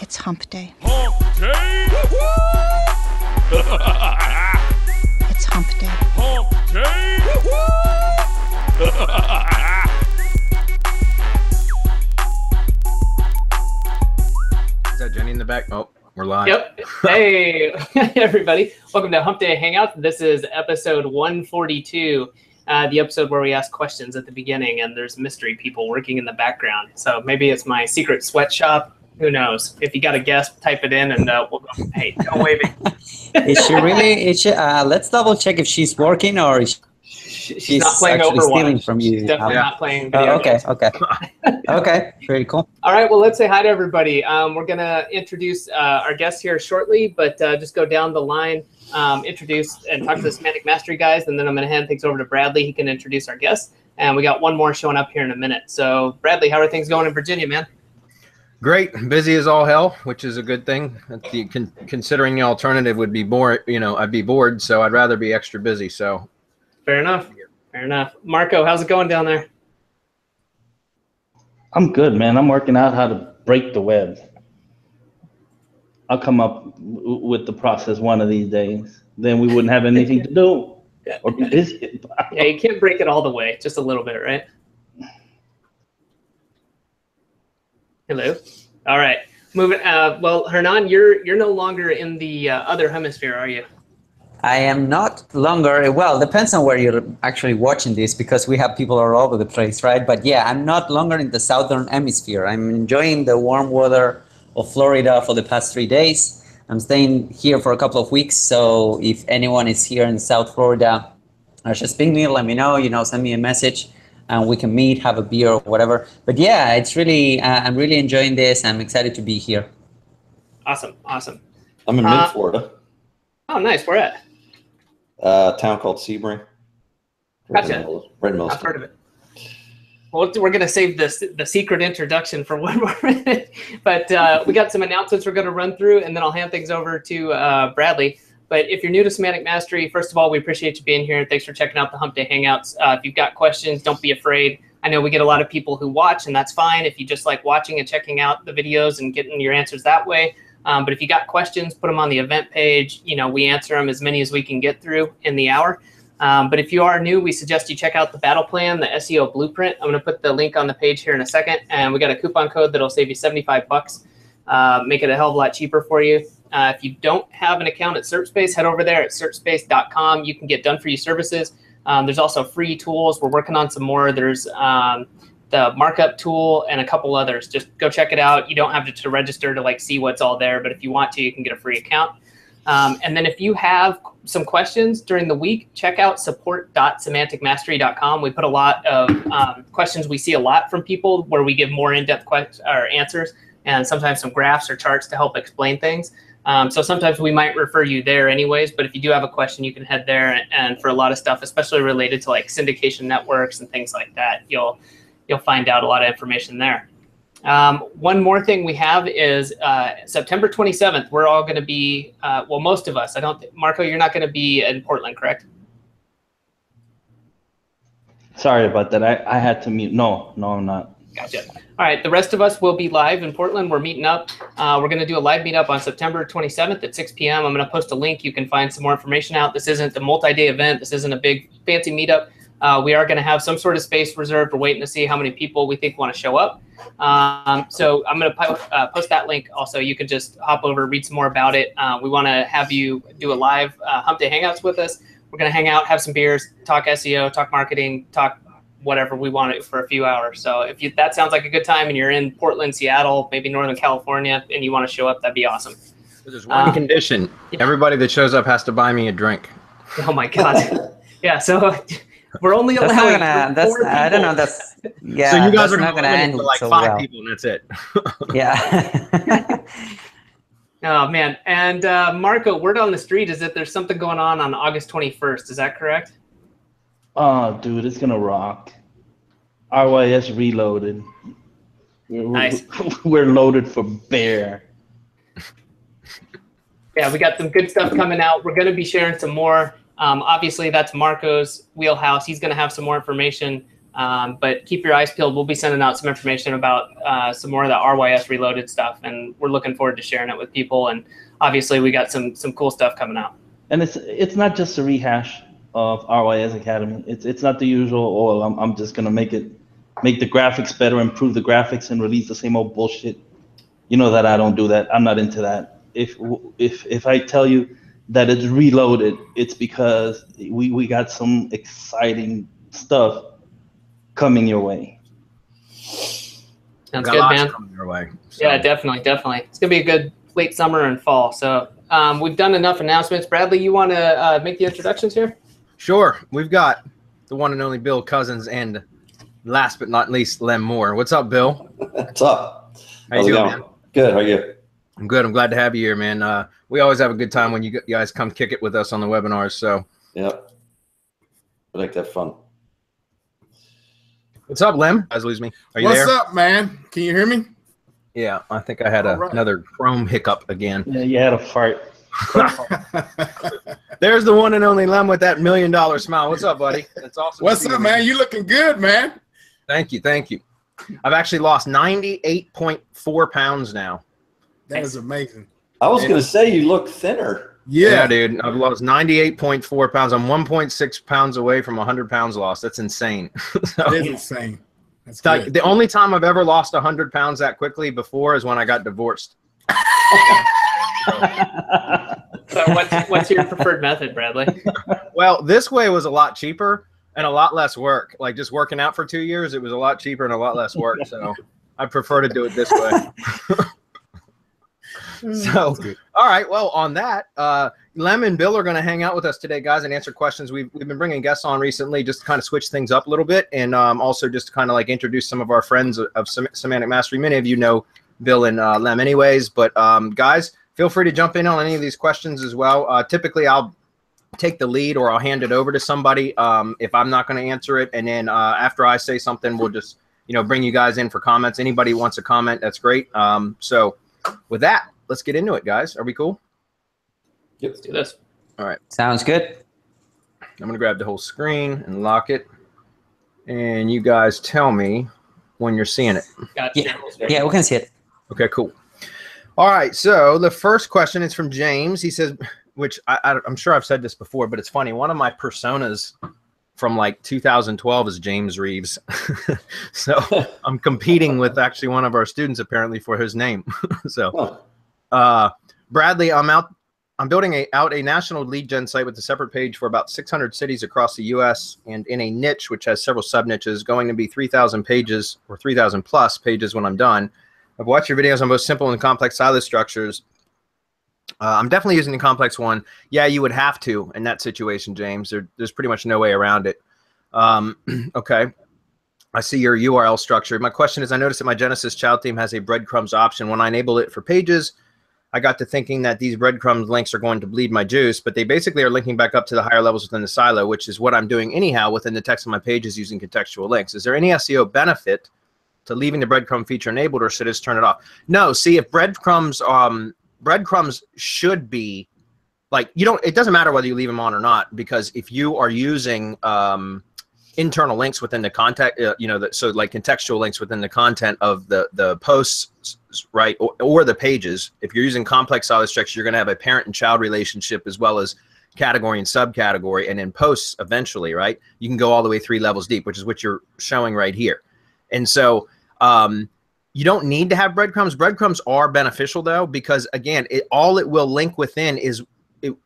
It's hump day. Hump day! It's hump day. Hump day! Is that Jenny in the back? Oh, we're live. Yep. Hey, everybody. Welcome to Hump Day Hangouts. This is episode 142, the episode where we ask questions at the beginning, and there's mystery people working in the background. So maybe it's my secret sweatshop. Who knows? If you got a guess, type it in, and we'll go. Hey, don't wave it. Is she really? Is she, let's double check if she's working or is she's not playing actually Overwatch. stealing from you. She's definitely not playing video games. Okay. Okay, very cool. All right, well, let's say hi to everybody. We're going to introduce our guests here shortly, but just go down the line, introduce and talk to the Semantic Mastery guys, and then I'm going to hand things over to Bradley. He can introduce our guests, and we got one more showing up here in a minute. So, Bradley, how are things going in Virginia, man? Great, busy as all hell, which is a good thing. Considering the alternative would be bored, I'd be bored, so I'd rather be extra busy. So, fair enough. Fair enough. Marco, how's it going down there? I'm good, man. I'm working out how to break the web. I'll come up with the process one of these days. Then we wouldn't have anything to do or be busy. Yeah, you can't break it all the way, just a little bit, right? Hello. All right. Moving. Well, Hernan, you're no longer in the other hemisphere, are you? I am not longer. Well, depends on where you're actually watching this because we have people all over the place, right? But yeah, I'm not longer in the southern hemisphere. I'm enjoying the warm weather of Florida for the past 3 days. I'm staying here for a couple of weeks. So if anyone is here in South Florida, just ping me, let me know, send me a message. And we can meet, have a beer or whatever. But yeah, it's really, I'm really enjoying this. I'm excited to be here. Awesome, awesome. I'm in mid-Florida. Oh, nice. Where at? A town called Sebring. Gotcha. Right in I've heard of it. Well, we're going to save the secret introduction for one more minute. But we got some announcements we're going to run through, and then I'll hand things over to Bradley. But if you're new to Semantic Mastery, first of all, we appreciate you being here. Thanks for checking out the Hump Day Hangouts. If you've got questions, don't be afraid. I know we get a lot of people who watch, and that's fine if you just like watching and checking out the videos and getting your answers that way. But if you got questions, put them on the event page. We answer them as many as we can get through in the hour. But if you are new, we suggest you check out the battle plan, the SEO blueprint. I'm going to put the link on the page here in a second. And we got a coupon code that'll save you $75. Make it a hell of a lot cheaper for you. If you don't have an account at SERPspace, head over there at serpspace.com. You can get done-for-you services. There's also free tools. We're working on some more. There's the markup tool and a couple others. Just go check it out. You don't have to register to see what's all there, but if you want to, you can get a free account. And then if you have some questions during the week, check out support.semanticmastery.com. We put a lot of questions we see a lot from people where we give more in-depth answers and sometimes some graphs or charts to help explain things. So sometimes we might refer you there anyways, but if you do have a question, you can head there. And for a lot of stuff, especially related to syndication networks and things like that, you'll find out a lot of information there. One more thing we have is September 27th. We're all going to be, well, most of us. Marco, you're not going to be in Portland, correct? Sorry about that. I had to mute. No, I'm not. Gotcha. All right, the rest of us will be live in Portland. We're meeting up. We're going to do a live meetup on September 27th at 6 p.m. I'm going to post a link. You can find some more information out. This isn't a multi-day event. This isn't a big fancy meetup. We are going to have some sort of space reserved. We're waiting to see how many people we think want to show up. So I'm going to post that link also. You can just hop over, read some more about it. We want to have you do a live Hump Day Hangouts with us. We're going to hang out, have some beers, talk SEO, talk marketing, talk whatever we want it for a few hours. So if that sounds like a good time and you're in Portland, Seattle, maybe Northern California, and you want to show up, that'd be awesome. There's one condition. Everybody that shows up has to buy me a drink. Oh my God. Yeah, so we're only allowing four people. I don't know. That's yeah. So you guys are not going to end for so 5 well. people, and that's it. Yeah. Oh man. And Marco, word on the street is that there's something going on August 21st. Is that correct? Oh, dude, it's gonna rock. RYS reloaded. Nice. We're loaded for bear. Yeah, we got some good stuff coming out. We're going to be sharing some more. Obviously, that's Marco's wheelhouse. He's going to have some more information. But keep your eyes peeled. We'll be sending out some information about some more of the RYS Reloaded stuff, and we're looking forward to sharing it with people. And obviously, we got some cool stuff coming out. And it's not just a rehash of RYS Academy. It's not the usual. Oh, I'm just gonna make the graphics better, improve the graphics, and release the same old bullshit. You know that I don't do that. I'm not into that. If I tell you that it's reloaded, it's because we got some exciting stuff coming your way. Sounds good, man. Coming your way, so. Yeah, definitely. It's gonna be a good late summer and fall. So we've done enough announcements. Bradley, you want to make the introductions here? Sure. We've got the one and only Bill Cousins and last but not least, Lem Moore. What's up, Bill? What's up? How you doing, man? Good. How are you? I'm good. I'm glad to have you here, man. We always have a good time when you guys come kick it with us on the webinars. So, Yep. I like that fun. what's up, Lem? Guys, lose me. Are you What's there? up, man? Can you hear me? Yeah, I think I had All right. another Chrome hiccup again. Yeah, you had a fart. There's the one and only Lem with that $1 million smile. What's up, buddy? That's awesome. to What's see up, you, man? You looking good, man. Thank you. Thank you. I've actually lost 98.4 pounds now. That is amazing. I was going to say you look thinner. Yeah, dude. I've lost 98.4 pounds. I'm 1.6 pounds away from 100 pounds lost. That's insane. So, That is insane. That's like, good. the only time I've ever lost 100 pounds that quickly before is when I got divorced. So what's your preferred method, Bradley? Well, this way was a lot cheaper and a lot less work. Like just working out for 2 years, it was a lot cheaper and a lot less work. So I prefer to do it this way. So, all right. Well, on that, Lem and Bill are going to hang out with us today, guys, and answer questions. We've been bringing guests on recently just to kind of switch things up a little bit, and also just to kind of like introduce some of our friends of Semantic Mastery. Many of you know Bill and Lem anyways, but guys, feel free to jump in on any of these questions as well. Typically, I'll take the lead or I'll hand it over to somebody if I'm not going to answer it, and then after I say something, we'll just bring you guys in for comments. Anybody who wants a comment, that's great. So with that, let's get into it, guys. Are we cool? Yep. Let's do this. All right. Sounds good. I'm going to grab the whole screen and lock it. And you guys tell me when you're seeing it. Gotcha. Yeah, we can see it. Okay, cool. All right. So the first question is from James. He says, which I'm sure I've said this before, but it's funny. One of my personas from like 2012 is James Reeves. So I'm competing with actually one of our students apparently for his name. So Bradley, I'm building out a national lead gen site with a separate page for about 600 cities across the US and in a niche which has several sub niches, going to be 3,000 pages or 3,000 plus pages when I'm done. I've watched your videos on both simple and complex silo structures. I'm definitely using the complex one. Yeah, you would have to in that situation, James. There's pretty much no way around it. Okay. I see your URL structure. My question is, I noticed that my Genesis child theme has a breadcrumbs option. When I enable it for pages, I got to thinking that these breadcrumbs links are going to bleed my juice, but they basically are linking back up to the higher levels within the silo, which is what I'm doing anyhow within the text of my pages using contextual links. Is there any SEO benefit to leaving the breadcrumb feature enabled, or should I just turn it off? No, see, if breadcrumbs should be like, it doesn't matter whether you leave them on or not, because if you are using internal links within the content, so like contextual links within the content of the posts, right, or the pages, if you're using complex silo structure, you're going to have a parent and child relationship as well as category and subcategory, and in posts eventually, right, you can go all the way 3 levels deep, which is what you're showing right here. And so you don't need to have breadcrumbs. Breadcrumbs are beneficial though, because again, all it will link within is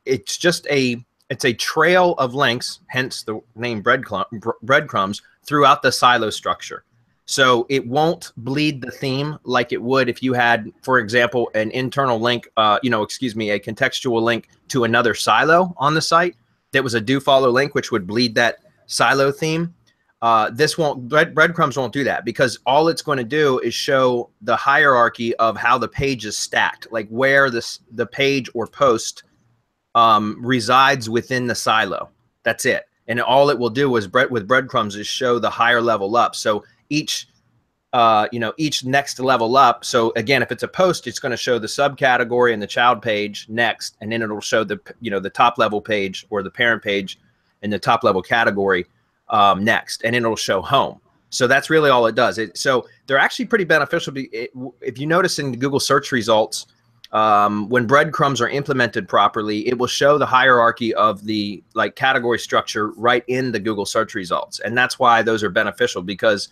it's a trail of links, hence the name breadcrumbs, throughout the silo structure. So it won't bleed the theme like it would if you had, for example, an internal link, a contextual link to another silo on the site that was a do follow link, which would bleed that silo theme. Breadcrumbs won't do that, because all it's going to do is show the hierarchy of how the page is stacked, like where the page or post resides within the silo. That's it. And all it will do is with breadcrumbs is show the higher level up. So each next level up. So again, if it's a post, it's going to show the subcategory and the child page next, and then it'll show the top level page or the parent page in the top level category next, and it'll show home. So that's really all it does. So they're actually pretty beneficial. If you notice in the Google search results, when breadcrumbs are implemented properly, it will show the hierarchy of the category structure right in the Google search results. And that's why those are beneficial, because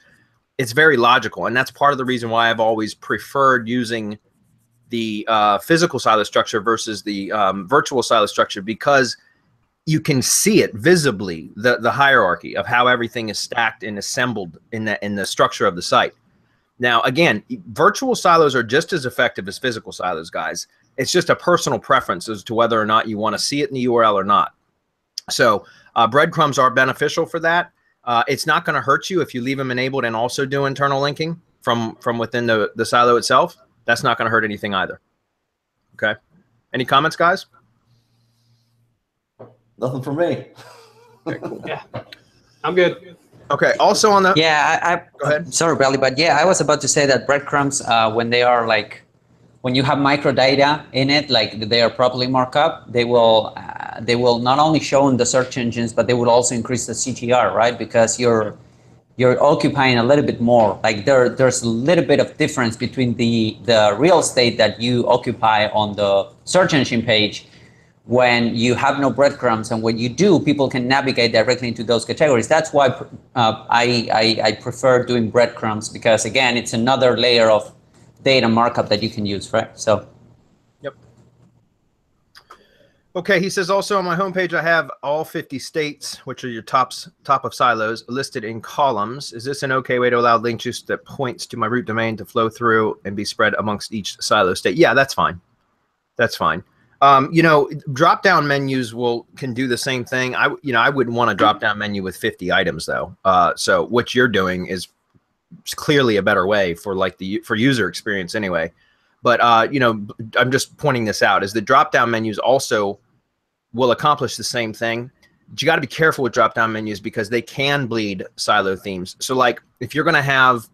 it's very logical. And that's part of the reason why I've always preferred using the physical silo structure versus the virtual silo structure, because you can see it visibly, the hierarchy of how everything is stacked and assembled in the structure of the site. Now, again, virtual silos are just as effective as physical silos, guys. It's just a personal preference as to whether or not you want to see it in the URL or not. So breadcrumbs are beneficial for that. It's not going to hurt you if you leave them enabled and also do internal linking from within the silo itself. That's not going to hurt anything either. Okay. Any comments, guys? Nothing for me. Okay, cool. Yeah, I'm good. Okay. Also on the Go ahead. Sorry, Bradley, but yeah, I was about to say that breadcrumbs, when they are when you have microdata in it, they are properly marked up, they will not only show in the search engines, but they will also increase the CTR, right? Because you're occupying a little bit more. There's a little bit of difference between the real estate that you occupy on the search engine page when you have no breadcrumbs, and when you do, people can navigate directly into those categories. That's why I prefer doing breadcrumbs, because again, it's another layer of data markup that you can use, right? So. Yep. Okay, he says also on my homepage I have all 50 states, which are your top of silos, listed in columns. Is this an okay way to allow link juice that points to my root domain to flow through and be spread amongst each silo state? Yeah, that's fine. That's fine. Drop down menus can do the same thing. I wouldn't want a drop down menu with 50 items though. So what you're doing is clearly a better way for for user experience anyway. But I'm just pointing this out, is the drop down menus also will accomplish the same thing. But you got to be careful with drop down menus, because they can bleed silo themes. So if you're going to have,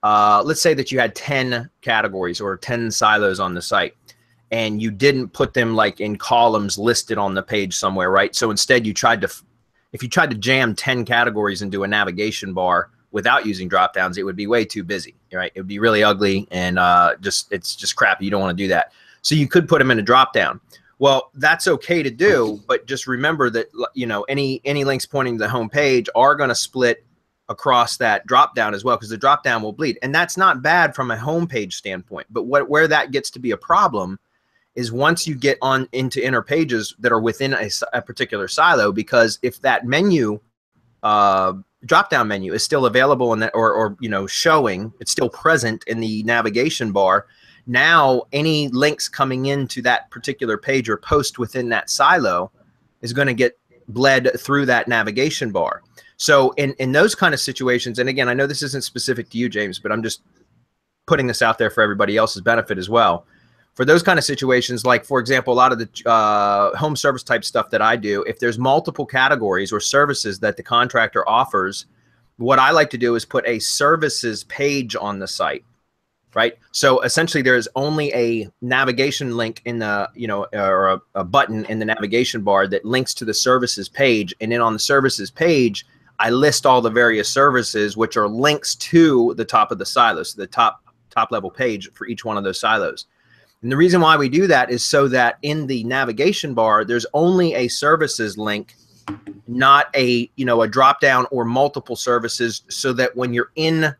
let's say that you had 10 categories or 10 silos on the site, and you didn't put them in columns listed on the page somewhere, right? So instead if you tried to jam 10 categories into a navigation bar without using drop downs, it would be way too busy, right? It would be really ugly, and it's just crappy. You don't want to do that. So you could put them in a drop down. Well, that's okay to do, but just remember that any links pointing to the home page are going to split across that drop down as well, because the drop down will bleed. And that's not bad from a homepage standpoint. But where that gets to be a problem is once you get on into inner pages that are within a particular silo, because if that menu, drop down menu, is still available in that, or showing, it's still present in the navigation bar, now any links coming into that particular page or post within that silo is going to get bled through that navigation bar. So in those kind of situations, and again, I know this isn't specific to you, James, but I'm just putting this out there for everybody else's benefit as well. For those kind of situations, for example, a lot of the home service type stuff that I do, if there's multiple categories or services that the contractor offers, what I like to do is put a services page on the site, right? So essentially there's only a navigation link in the, or a button in the navigation bar that links to the services page. And then on the services page, I list all the various services, which are links to the top of the silo, so the top level page for each one of those silos. And the reason why we do that is so that in the navigation bar, there's only a services link, not a drop down or multiple services, so that when you're in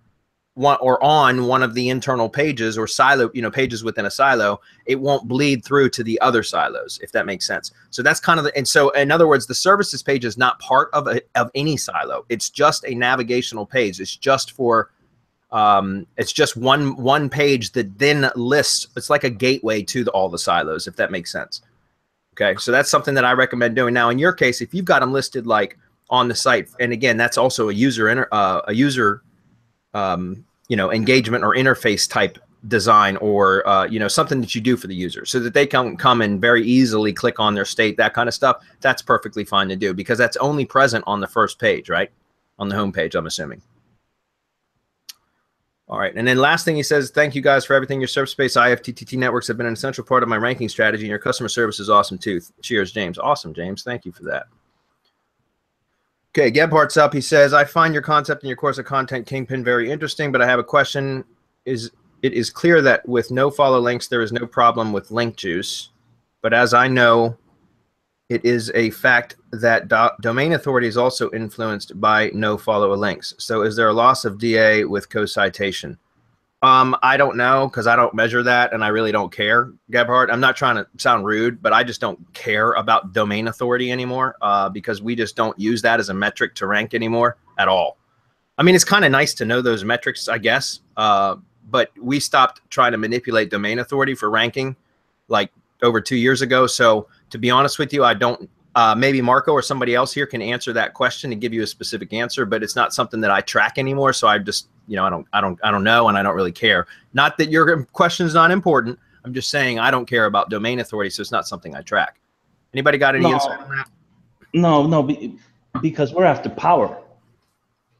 one or on one of the internal pages or silo, pages within a silo, it won't bleed through to the other silos, if that makes sense. So that's kind of and so in other words, the services page is not part of any silo. It's just a navigational page. It's just for it's just one page that then lists. It's like a gateway to all the silos, if that makes sense. Okay, so that's something that I recommend doing. Now, in your case, if you've got them listed on the site, and again, that's also a user engagement or interface type design, or something that you do for the user, so that they can come and very easily click on their state, that kind of stuff. That's perfectly fine to do, because that's only present on the first page, right? On the home page, I'm assuming. All right, and then last thing he says, thank you guys for everything. Your service space IFTTT networks have been an essential part of my ranking strategy, and your customer service is awesome too. Cheers, James. Awesome, James. Thank you for that. Okay, Gebhardt's up. He says, I find your concept in your course of Content Kingpin very interesting, but I have a question. It is clear that with no follow links, there is no problem with link juice. But as I know, it is a fact that domain authority is also influenced by no follow links. So is there a loss of DA with co-citation? I don't know, because I don't measure that, and I really don't care, Gebhardt. I'm not trying to sound rude, but I just don't care about domain authority anymore, because we just don't use that as a metric to rank anymore at all. I mean, it's kind of nice to know those metrics, I guess, but we stopped trying to manipulate domain authority for ranking like over 2 years ago. So to be honest with you, I don't. Maybe Marco or somebody else here can answer that question and give you a specific answer, but it's not something that I track anymore. So I just, you know, I don't know, and I don't really care. Not that your question is not important. I'm just saying I don't care about domain authority, so it's not something I track. Anybody got any insight on that? No, because we're after power.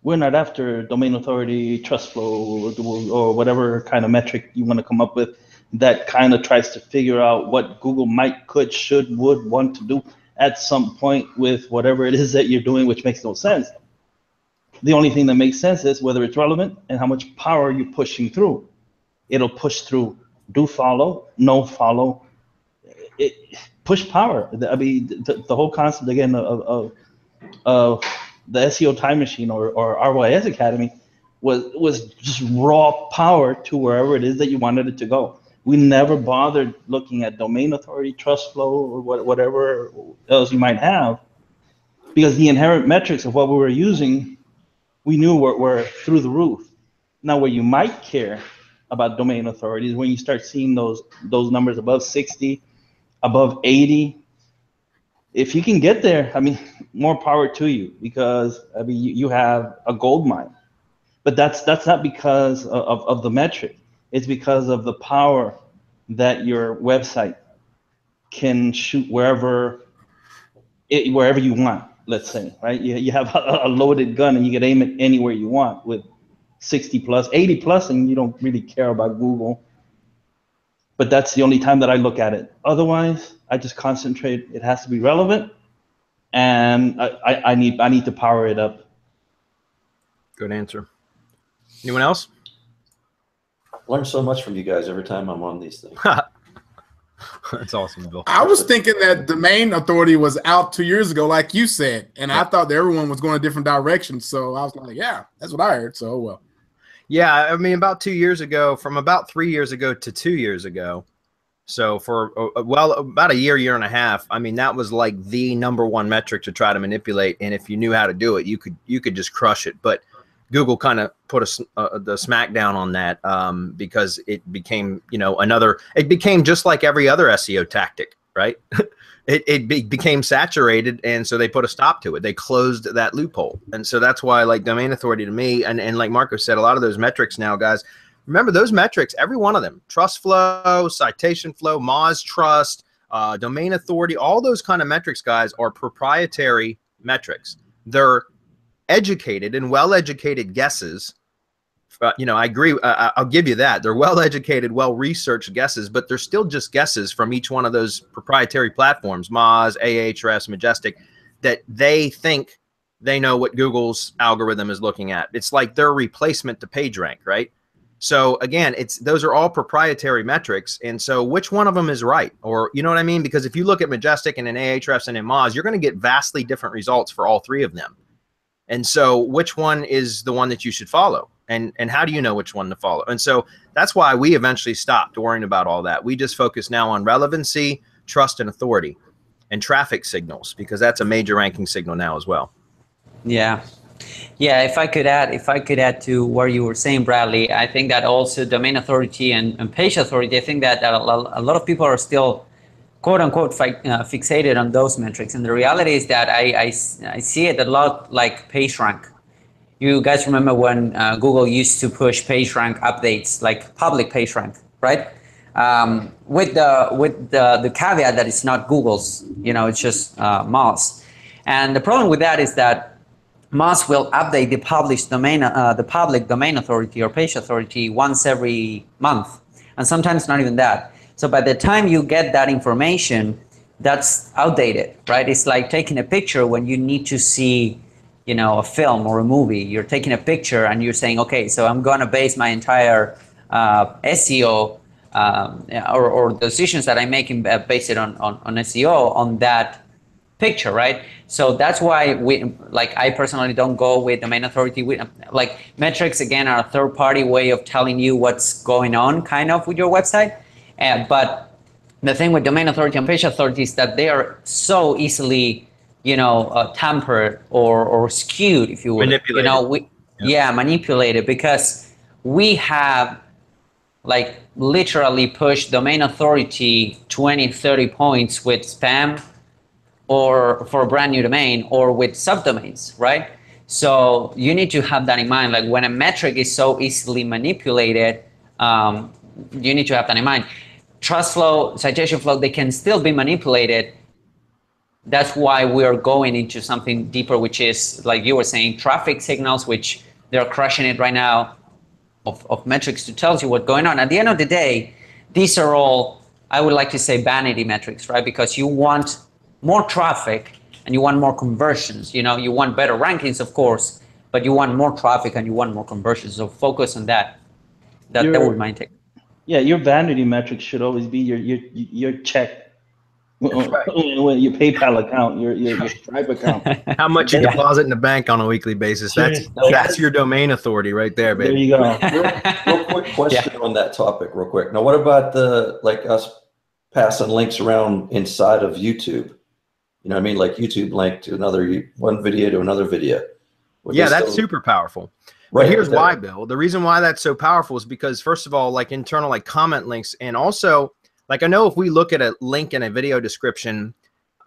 We're not after domain authority, trust flow, or whatever kind of metric you want to come up with that kind of tries to figure out what Google might, could, should, would want to do at some point with whatever it is that you're doing, which makes no sense. The only thing that makes sense is whether it's relevant and how much power you're pushing through. It'll push through do follow, no follow, push power. I mean, the whole concept again of the SEO time machine or RYS Academy was just raw power to wherever it is that you wanted it to go. We never bothered looking at domain authority, trust flow, or whatever else you might have, because the inherent metrics of what we were using, we knew were through the roof. Now, where you might care about domain authority is when you start seeing those numbers above 60, above 80. If you can get there, I mean, more power to you, because I mean you have a gold mine. But that's not because of the metric. It's because of the power that your website can shoot wherever you want, let's say, right? You have a loaded gun and you can aim it anywhere you want with 60 plus, 80 plus, and you don't really care about Google. But that's the only time that I look at it. Otherwise, I just concentrate. It has to be relevant, and I need to power it up. Good answer. Anyone else? Learn so much from you guys every time I'm on these things. That's awesome, Bill. I was thinking that domain authority was out 2 years ago, like you said, and I thought that everyone was going a different direction. So I was like, yeah, that's what I heard. So, well. Yeah, I mean, about 2 years ago, from about 3 years ago to 2 years ago. So for, well, about a year and a half, I mean, that was like the #1 metric to try to manipulate. And if you knew how to do it, you could just crush it. But Google kind of put the smackdown on that because it became, you know, it became just like every other SEO tactic, right? it became saturated, and so they put a stop to it. They closed that loophole. And so that's why, like, domain authority to me, and like Marco said, a lot of those metrics now, guys, remember those metrics, every one of them, trust flow, citation flow, Moz trust, domain authority, all those kind of metrics, guys, are proprietary metrics. They're educated and well-educated guesses. You know, I agree. I'll give you that. They're well-educated, well-researched guesses, but they're still just guesses from each one of those proprietary platforms, Moz, Ahrefs, Majestic, that they think they know what Google's algorithm is looking at. It's like their replacement to PageRank, right? So again, those are all proprietary metrics, and so which one of them is right? Or, you know what I mean? Because if you look at Majestic and in Ahrefs and in Moz, you're going to get vastly different results for all three of them. And so which one is the one that you should follow? And how do you know which one to follow? And so that's why we eventually stopped worrying about all that. We just focus now on relevancy, trust, and authority, and traffic signals, because that's a major ranking signal now as well. Yeah. Yeah, if I could add to what you were saying, Bradley, I think that also domain authority and page authority, I think that a lot of people are still quote unquote fixated on those metrics. And the reality is that I see it a lot like PageRank. You guys remember when Google used to push PageRank updates, like public PageRank, right? With the caveat that it's not Google's, you know, it's just Moz. And the problem with that is that Moz will update the published domain, the public domain authority or page authority once every month, and sometimes not even that. So by the time you get that information, that's outdated, right? It's like taking a picture when you need to see you know, a film or a movie. You're taking a picture and you're saying, okay, so I'm going to base my entire SEO or decisions that I make base it on SEO on that picture, right? So that's why I personally don't go with domain authority. Like metrics, again, are a third-party way of telling you what's going on kind of with your website. But the thing with domain authority and page authority is that they are so easily, you know, tampered or skewed, if you will. Manipulated. You know, manipulated, because we have like literally pushed domain authority 20, 30 points with spam or for a brand new domain or with subdomains, right? So you need to have that in mind. Like when a metric is so easily manipulated, you need to have that in mind. Trust flow, citation flow, they can still be manipulated. That's why we are going into something deeper, which is, like you were saying, traffic signals, which they're crushing it right now, of metrics to tell you what's going on. At the end of the day, these are all, I would like to say, vanity metrics, right? Because you want more traffic and you want more conversions. You know, you want better rankings, of course, but you want more traffic and you want more conversions. So focus on that. That would be my take. Yeah, your vanity metrics should always be your check, your PayPal account, your Stripe account. How much you deposit in the bank on a weekly basis. That's your domain authority right there, baby. There you go. Real quick question on that topic, real quick. Now, what about like us passing links around inside of YouTube? You know what I mean? Like YouTube link to one video to another video. That's super powerful. Right. But here's why, Bill. The reason why that's so powerful is because, first of all, like internal like comment links, and also like I know if we look at a link in a video description,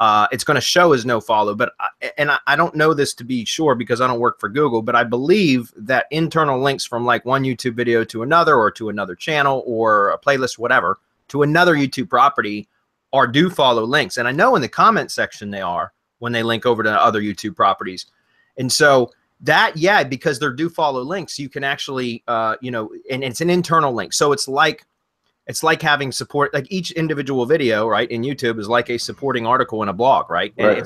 it's going to show as no follow. But I don't know this to be sure because I don't work for Google, but I believe that internal links from like one YouTube video to another or to another channel or a playlist, whatever, to another YouTube property are do follow links. And I know in the comment section they are when they link over to other YouTube properties. And so that, because they're do follow links, you can actually, you know, and it's an internal link. So it's like having support, like each individual video, right, in YouTube is like a supporting article in a blog, right? And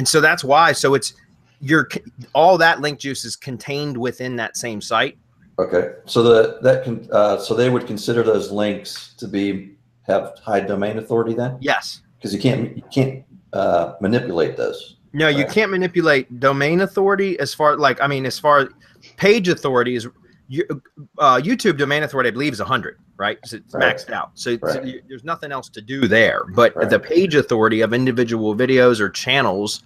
so that's why. So it's all that link juice is contained within that same site. Okay, so so they would consider those links to have high domain authority then? Yes, because you can't manipulate those. No, you can't manipulate domain authority as far as page authority is. YouTube domain authority, I believe, is 100, right? So it's maxed out. So there's nothing else to do there. But the page authority of individual videos or channels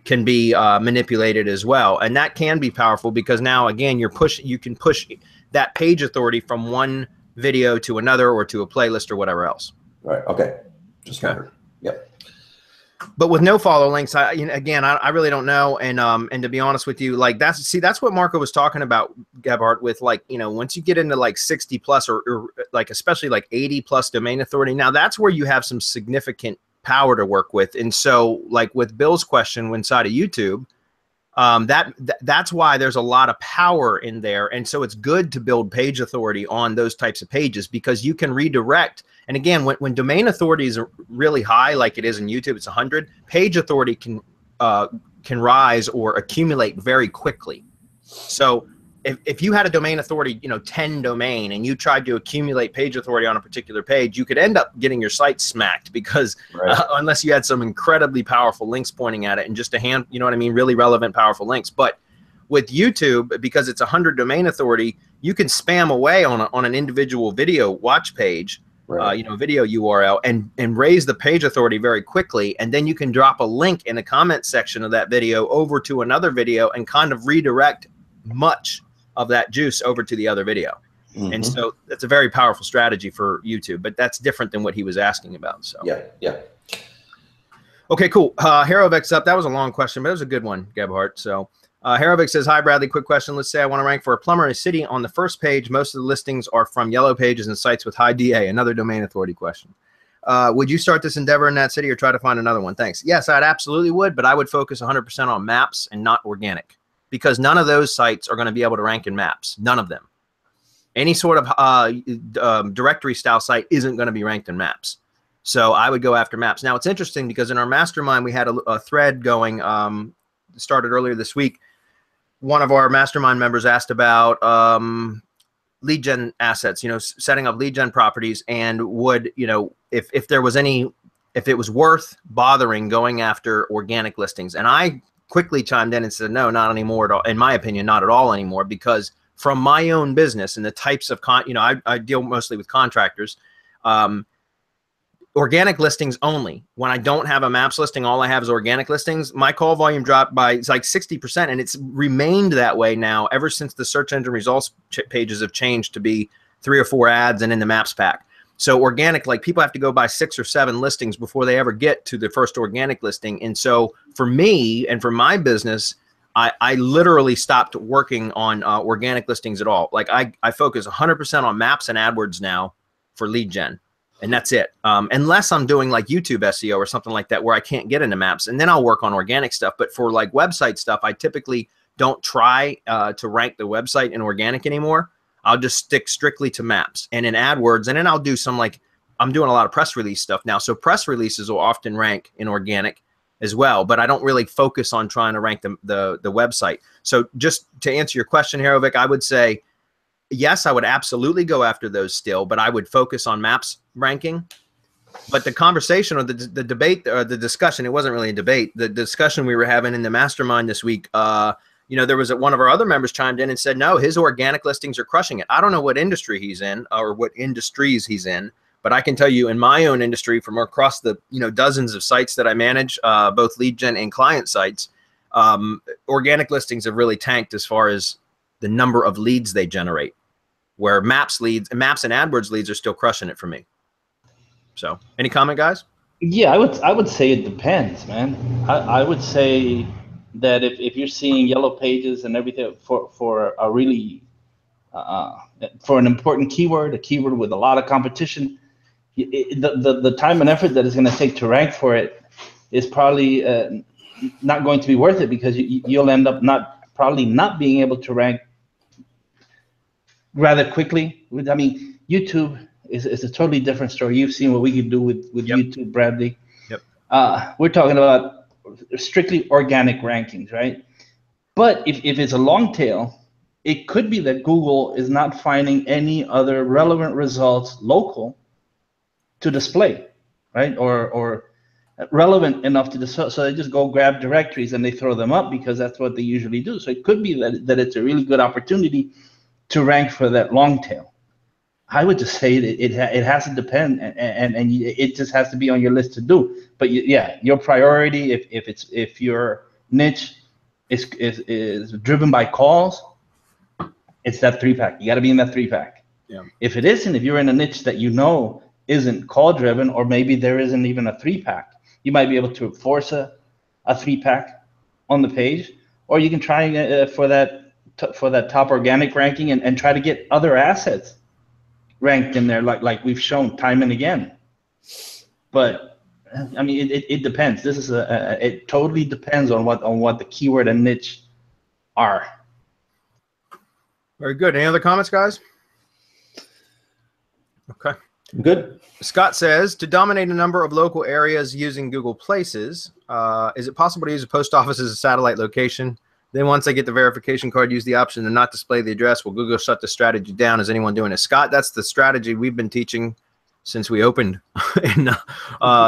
can be manipulated as well, and that can be powerful because now again you can push that page authority from one video to another or to a playlist or whatever else. Right. Okay. Just wondered. Yep. But with no follow links, I really don't know. And to be honest with you, like that's what Marco was talking about, Gebhardt, with like, you know, once you get into like 60 plus or like especially like 80 plus domain authority, now that's where you have some significant power to work with. And so like with Bill's question inside of YouTube, that's why there's a lot of power in there. And so it's good to build page authority on those types of pages because you can redirect. And again, when domain authority is really high, like it is in YouTube, it's 100, page authority can rise or accumulate very quickly. So if you had a domain authority, you know, 10 domain, and you tried to accumulate page authority on a particular page, you could end up getting your site smacked because unless you had some incredibly powerful links pointing at it and just you know what I mean, really relevant, powerful links. But with YouTube, because it's 100 domain authority, you can spam away on an individual video watch page, you know, video URL and raise the page authority very quickly. And then you can drop a link in the comment section of that video over to another video and kind of redirect much of that juice over to the other video. And so that's a very powerful strategy for YouTube, but that's different than what he was asking about. So yeah. Okay, cool. Herovic up. That was a long question, but it was a good one, Gebhardt. So Herovic says, hi, Bradley. Quick question. Let's say I want to rank for a plumber in a city. On the first page, most of the listings are from yellow pages and sites with high DA. Another domain authority question. Would you start this endeavor in that city or try to find another one? Thanks. Yes, I'd absolutely would, but I would focus 100% on maps and not organic, because none of those sites are going to be able to rank in maps. None of them. Any sort of directory style site isn't going to be ranked in maps. So I would go after maps. Now, it's interesting because in our mastermind, we had a thread going started earlier this week, one of our mastermind members asked about lead gen assets, setting up lead gen properties, and would, if there was if it was worth bothering going after organic listings. And I quickly chimed in and said, no, not anymore at all. In my opinion, not at all anymore, because from my own business and the types of I deal mostly with contractors, organic listings only. When I don't have a maps listing, all I have is organic listings. My call volume dropped by, it's like 60%, and it's remained that way now ever since the search engine results pages have changed to be 3 or 4 ads and in the maps pack. So organic, like people have to go buy 6 or 7 listings before they ever get to the first organic listing. And so for me and for my business, I literally stopped working on organic listings at all. Like I focus 100% on maps and AdWords now for lead gen. And that's it. Unless I'm doing like YouTube SEO or something like that where I can't get into maps, and then I'll work on organic stuff. But for like website stuff, I typically don't try to rank the website in organic anymore. I'll just stick strictly to maps and in AdWords. And then I'll do some, like, I'm doing a lot of press release stuff now. So press releases will often rank in organic as well, but I don't really focus on trying to rank the website. So just to answer your question, Herovic, I would say, yes, I would absolutely go after those still, but I would focus on maps ranking. But the conversation or the debate or the discussion, it wasn't really a debate. The discussion we were having in the mastermind this week, there was one of our other members chimed in and said, no, his organic listings are crushing it. I don't know what industry he's in or what industries he's in, but I can tell you in my own industry from across the, dozens of sites that I manage, both lead gen and client sites, organic listings have really tanked as far as the number of leads they generate, where maps and AdWords leads are still crushing it for me. So any comment, guys? Yeah, I would say it depends, man. I would say that if you're seeing yellow pages and everything for a really for an important keyword, a keyword with a lot of competition, the time and effort that it's going to take to rank for it is probably not going to be worth it, because you'll end up probably not being able to rank rather quickly. I mean, YouTube is a totally different story. You've seen what we can do with Yep. YouTube, Bradley. Yep. We're talking about strictly organic rankings, right? But if it's a long tail, it could be that Google is not finding any other relevant results local to display, right? Or relevant enough to display. So they just go grab directories and they throw them up because that's what they usually do. So it could be that it's a really good opportunity to rank for that long tail. I would just say that it has to depend, and it just has to be on your list to do. But yeah, your priority, if your niche is driven by calls, it's that 3-pack. You got to be in that 3-pack. Yeah. If it isn't, if you're in a niche that isn't call driven, or maybe there isn't even a 3-pack, you might be able to force a 3-pack on the page, or you can try for that top organic ranking and try to get other assets ranked in there, like we've shown time and again. But I mean, it depends. This is it totally depends on what the keyword and niche are. Very good. Any other comments, guys? Okay. Good. Scott says, to dominate a number of local areas using Google Places, is it possible to use a post office as a satellite location? Then once I get the verification card, use the option to not display the address. Will Google shut the strategy down? Is anyone doing it? Scott, that's the strategy we've been teaching since we opened,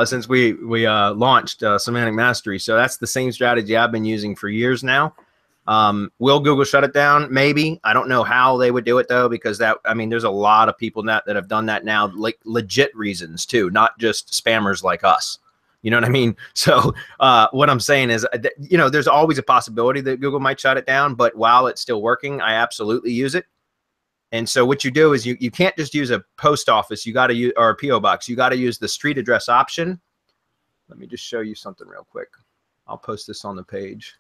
since we launched Semantic Mastery. So that's the same strategy I've been using for years now. Will Google shut it down? Maybe. I don't know how they would do it though, because there's a lot of people that have done that now, like legit reasons too, not just spammers like us. You know what I mean? So what I'm saying is, there's always a possibility that Google might shut it down, but while it's still working, I absolutely use it. And so what you do is you can't just use a post office, you got to use, or a PO box, you got to use the street address option. Let me just show you something real quick. I'll post this on the page.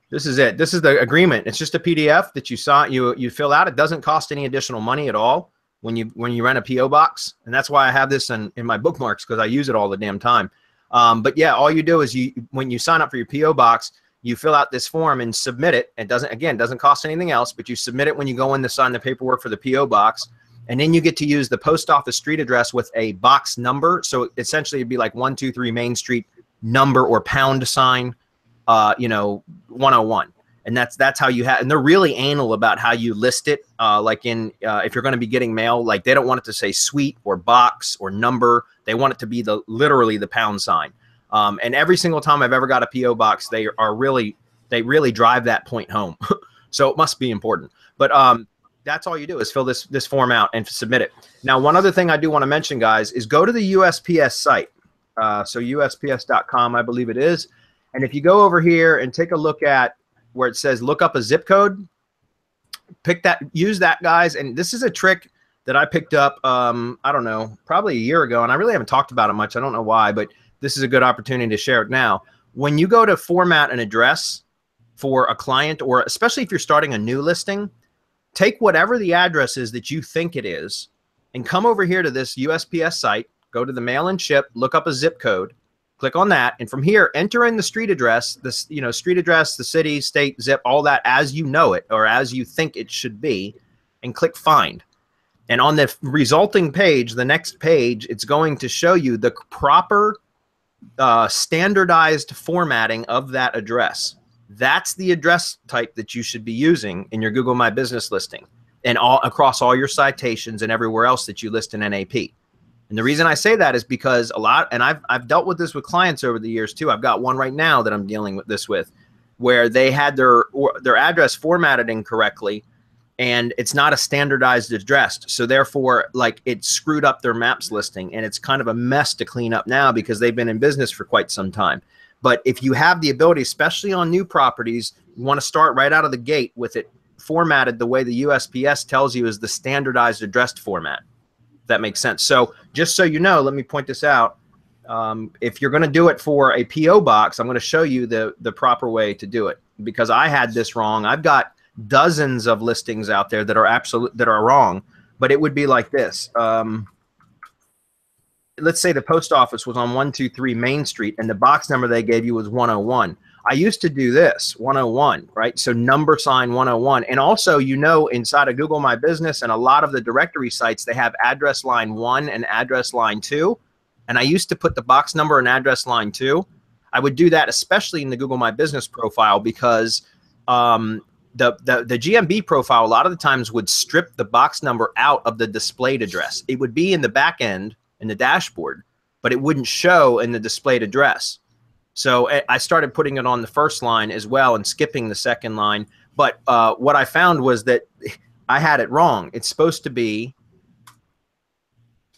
This is it. This is the agreement. It's just a PDF that you fill out. It doesn't cost any additional money at all when you rent a PO box, and that's why I have this in my bookmarks, because I use it all the damn time. But yeah, all you do is when you sign up for your PO box, you fill out this form and submit it. It doesn't cost anything else, but you submit it when you go in to sign the paperwork for the PO box, and then you get to use the post office street address with a box number. So essentially it'd be like 123 Main Street number or pound sign you know, 101. And that's how you have, and they're really anal about how you list it. Like in, if you're going to be getting mail, like they don't want it to say suite or box or number. They want it to be literally the pound sign. And every single time I've ever got a PO box, they really drive that point home. So it must be important. But that's all you do is fill this form out and submit it. Now, one other thing I do want to mention, guys, is go to the USPS site. So USPS.com, I believe it is. And if you go over here and take a look at where it says look up a zip code, use that, guys. And this is a trick that I picked up, I don't know, probably a year ago, and I really haven't talked about it much. I don't know why, but this is a good opportunity to share it now. When you go to format an address for a client, or especially if you're starting a new listing, take whatever the address is that you think it is and come over here to this USPS site, go to the mail and ship, look up a zip code, click on that, and from here, enter in the street address, street address, the city, state, zip, all that as you know it or as you think it should be, and click find. And on the resulting page, the next page, it's going to show you the proper standardized formatting of that address. That's the address type that you should be using in your Google My Business listing and across all your citations and everywhere else that you list in NAP. And the reason I say that is because and I've dealt with this with clients over the years too. I've got one right now that I'm dealing with this with, where they had their address formatted incorrectly, and it's not a standardized address. So therefore, like, it screwed up their maps listing, and it's kind of a mess to clean up now because they've been in business for quite some time. But if you have the ability, especially on new properties, you want to start right out of the gate with it formatted the way the USPS tells you is the standardized addressed format. That makes sense. So just so you know, let me point this out. If you're going to do it for a PO box, I'm going to show you the proper way to do it, because I had this wrong. I've got dozens of listings out there that are wrong, but it would be like this. Let's say the post office was on 123 Main Street and the box number they gave you was 101. I used to do this, 101, right? So number sign 101. And also, inside of Google My Business and a lot of the directory sites, they have address line 1 and address line 2. And I used to put the box number and address line 2. I would do that, especially in the Google My Business profile, because the GMB profile a lot of the times would strip the box number out of the displayed address. It would be in the back end in the dashboard, but it wouldn't show in the displayed address. So I started putting it on the first line as well and skipping the second line. But what I found was that I had it wrong. It's supposed to be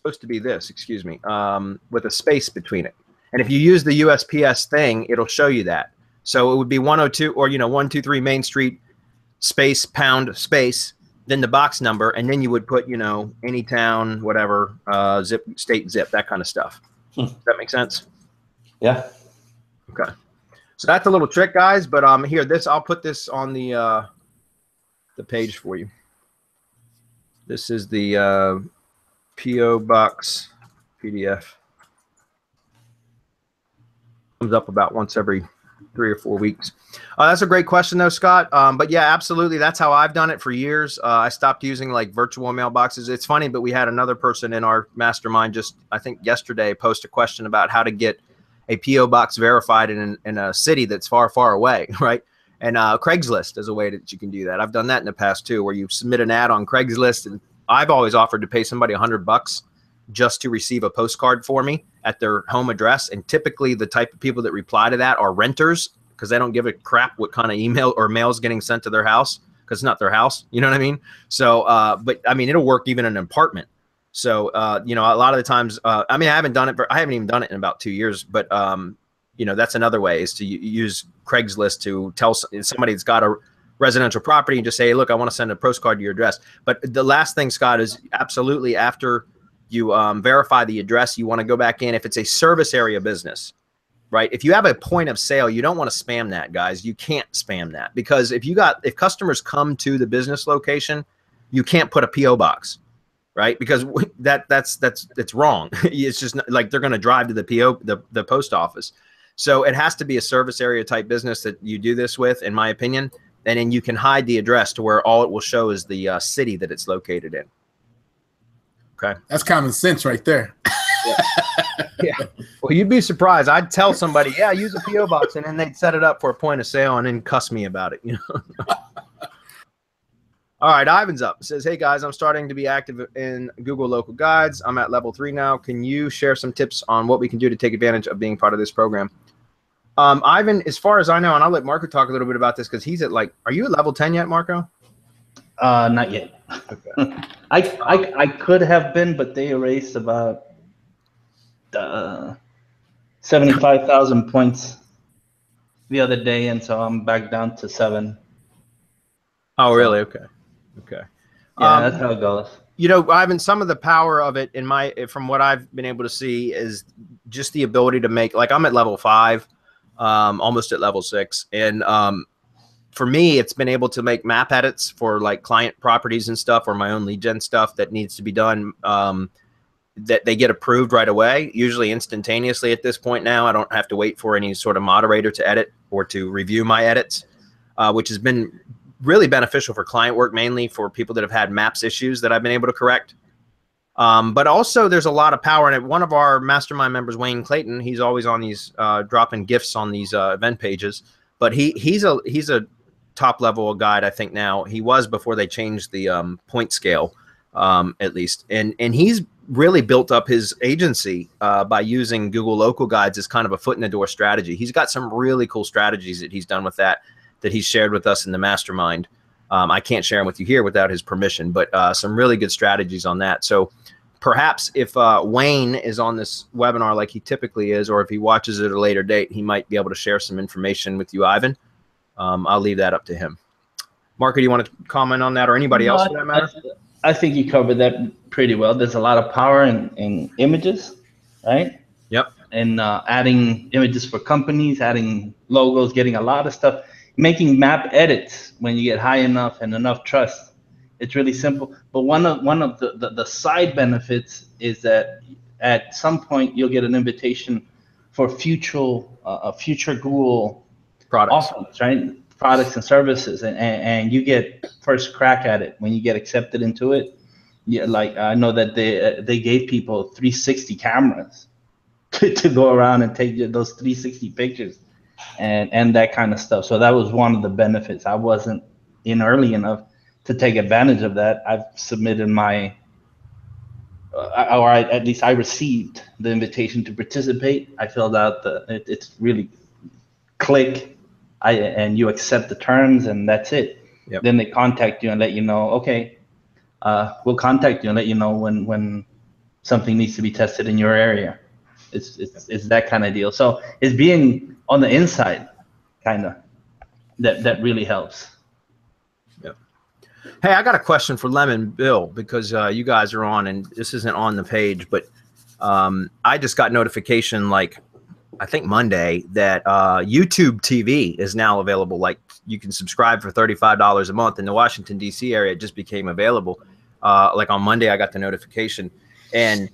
this, excuse me, with a space between it. And if you use the USPS thing, it'll show you that. So it would be 102 or 123 Main Street space pound space, then the box number, and then you would put any town, whatever, zip, state, zip, that kind of stuff. Does that make sense? Yeah. Okay, so that's a little trick, guys. But here, I'll put this on the page for you. This is the PO Box PDF. Comes up about once every 3 or 4 weeks. That's a great question, though, Scott. But yeah, absolutely, that's how I've done it for years. I stopped using like virtual mailboxes. It's funny, but we had another person in our mastermind just, I think yesterday, post a question about how to get a PO box verified in a city that's far, far away, right? And Craigslist is a way that you can do that. I've done that in the past too, where you submit an ad on Craigslist, and I've always offered to pay somebody $100 just to receive a postcard for me at their home address. And typically the type of people that reply to that are renters, because they don't give a crap what kind of email or mail is getting sent to their house, because it's not their house. You know what I mean? So, but I mean, it'll work even in an apartment. So, a lot of the times, I mean, I haven't even done it in about 2 years, but, that's another way, is to use Craigslist to tell somebody that's got a residential property and just say, hey, look, I want to send a postcard to your address. But the last thing, Scott, is absolutely after you verify the address, you want to go back in. If it's a service area business, right? If you have a point of sale, you don't want to spam that, guys. You can't spam that, because if customers come to the business location, you can't put a PO box. Right, because that's wrong. It's just like they're going to drive to the post office. So it has to be a service area type business that you do this with, in my opinion. And then you can hide the address to where all it will show is the city that it's located in. Okay, that's common sense right there. Yeah. Well, you'd be surprised. I'd tell somebody, yeah, use a PO box, and then they'd set it up for a point of sale and then cuss me about it. All right, Ivan's up. It says, hey guys, I'm starting to be active in Google Local Guides. I'm at level 3 now. Can you share some tips on what we can do to take advantage of being part of this program? Ivan, as far as I know, and I'll let Marco talk a little bit about this because he's at are you at level 10 yet, Marco? Not yet. Okay. I could have been, but they erased about 75,000 points the other day, and so I'm back down to 7. Oh, really? Okay. Okay. Yeah, that's how it goes. Ivan, some of the power of it from what I've been able to see is just the ability to make, like, I'm at level 5, almost at level 6. And for me, it's been able to make map edits for like client properties and stuff, or my own lead gen stuff that needs to be done, that they get approved right away, usually instantaneously at this point now. I don't have to wait for any sort of moderator to edit or to review my edits, which has been really beneficial for client work, mainly for people that have had maps issues that I've been able to correct. But also there's a lot of power in it. One of our mastermind members, Wayne Clayton, he's always on these dropping gifts on these event pages, but he's a top level guide, I think now. He was before they changed the point scale, at least. And he's really built up his agency by using Google Local Guides as kind of a foot in the door strategy. He's got some really cool strategies that he's done with that he's shared with us in the mastermind. I can't share them with you here without his permission, but some really good strategies on that. So perhaps if Wayne is on this webinar like he typically is, or if he watches it at a later date, he might be able to share some information with you, Ivan. I'll leave that up to him. Marco, do you want to comment on that, or anybody else for that matter? I think you covered that pretty well. There's a lot of power in images, right? Yep. And adding images for companies, adding logos, getting a lot of stuff, making map edits when you get high enough and enough trust. It's really simple. But one of the side benefits is that at some point you'll get an invitation for future Google products, offerings, right? Products and services, and you get first crack at it when you get accepted into it. Yeah, like I know that they gave people 360 cameras to go around and take those 360 pictures and that kind of stuff. So that was one of the benefits. I wasn't in early enough to take advantage of that. I've submitted my, or at least I received the invitation to participate. I filled out it's really click. And you accept the terms, and that's it. Yep. Then they contact you and let you know, okay, we'll contact you and let you know when something needs to be tested in your area. It's that kind of deal. So it's being on the inside, kind of, that really helps. Yep. Hey, I got a question for Lem and Bill, because you guys are on, and this isn't on the page, but I just got notification, like, I think Monday, that YouTube TV is now available. Like, you can subscribe for $35 a month in the Washington, D.C. area. It just became available. Like on Monday, I got the notification. And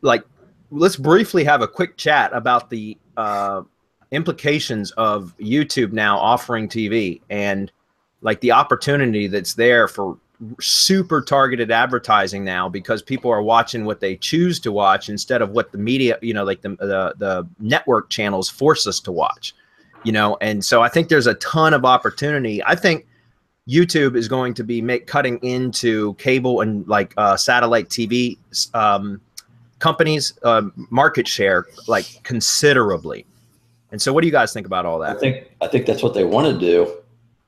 like, let's briefly have a quick chat about the implications of YouTube now offering TV, and like the opportunity that's there for super targeted advertising now, because people are watching what they choose to watch instead of what the media, like the network channels force us to watch, and so I think there's a ton of opportunity. I think YouTube is going to be cutting into cable and like satellite TV companies market share, like, considerably. And so what do you guys think about all that? I think that's what they want to do.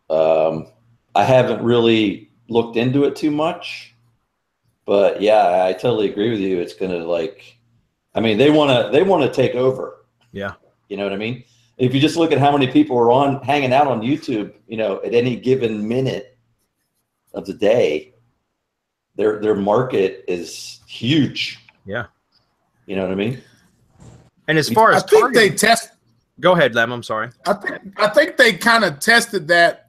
I haven't really looked into it too much, but yeah, I totally agree with you. It's gonna, like, I mean, they want to take over. Yeah, you know what I mean? If you just look at how many people are hanging out on YouTube, at any given minute of the day, their market is huge. Yeah, you know what I mean? And as far as go ahead, Lem. I'm sorry. I think they kind of tested that.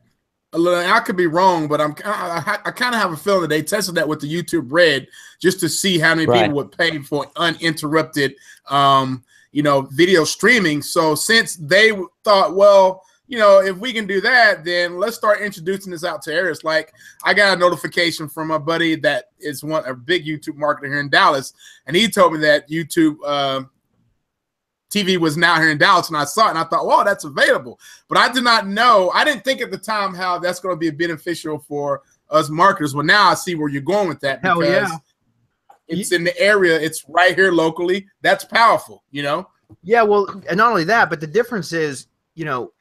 I could be wrong, but I kind of have a feeling that they tested that with the YouTube Red just to see how many people would pay for uninterrupted, video streaming. So since they thought, well, you know, if we can do that, then let's start introducing this out to areas. Like I got a notification from a buddy that is a big YouTube marketer here in Dallas, and he told me that YouTube TV was now here in Dallas, and I saw it, and I thought, wow, that's available. But I did not know. I didn't think at the time how that's going to be beneficial for us marketers. Well, now I see where you're going with that. Hell yeah. It's in the area. It's right here locally. That's powerful, you know? Yeah, well, and not only that, but the difference is, you know,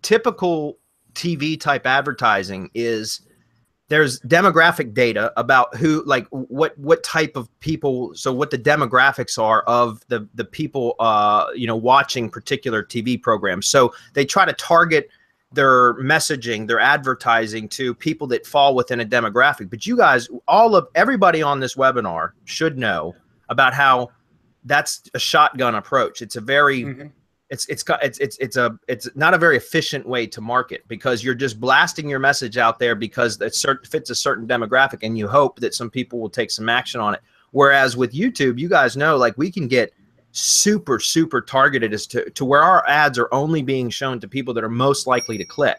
typical TV type advertising is there's demographic data about who, like what type of people, so what the demographics are of the people, you know, watching particular TV programs. So they try to target their messaging, their advertising to people that fall within a demographic. But you guys, everybody on this webinar should know about how that's a shotgun approach. It's a very, it's not a very efficient way to market, because you're just blasting your message out there because it fits a certain demographic, and you hope that some people will take some action on it. Whereas with YouTube, you guys know, like, we can get super targeted as to where our ads are only being shown to people that are most likely to click.